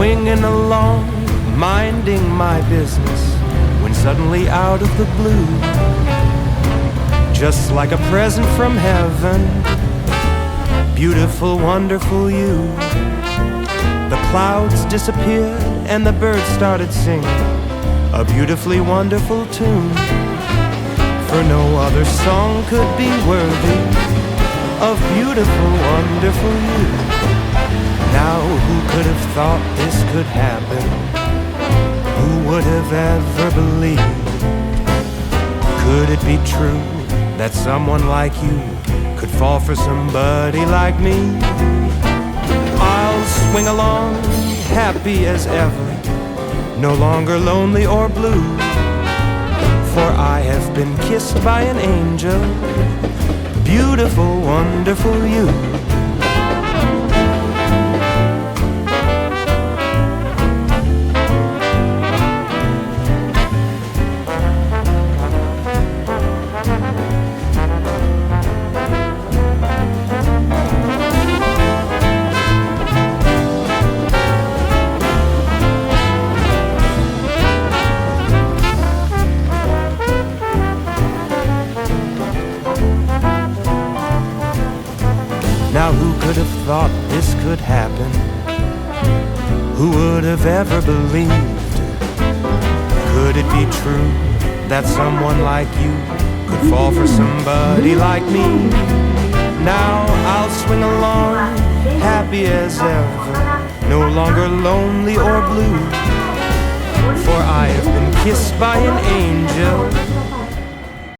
swinging along, minding my business, when suddenly out of the blue, just like a present from heaven, beautiful, wonderful you. The clouds disappeared and the birds started singing a beautifully wonderful tune, for no other song could be worthy of beautiful, wonderful you. Now who could have thought this could happen? Who would have ever believed? Could it be true that someone like you could fall for somebody like me? I'll swing along, happy as ever, no longer lonely or blue, for I have been kissed by an angel, beautiful, wonderful you. Now who could have thought this could happen? Who would have ever believed? Could it be true that someone like you could fall for somebody like me? Now I'll swing along, happy as ever, no longer lonely or blue, for I have been kissed by an angel,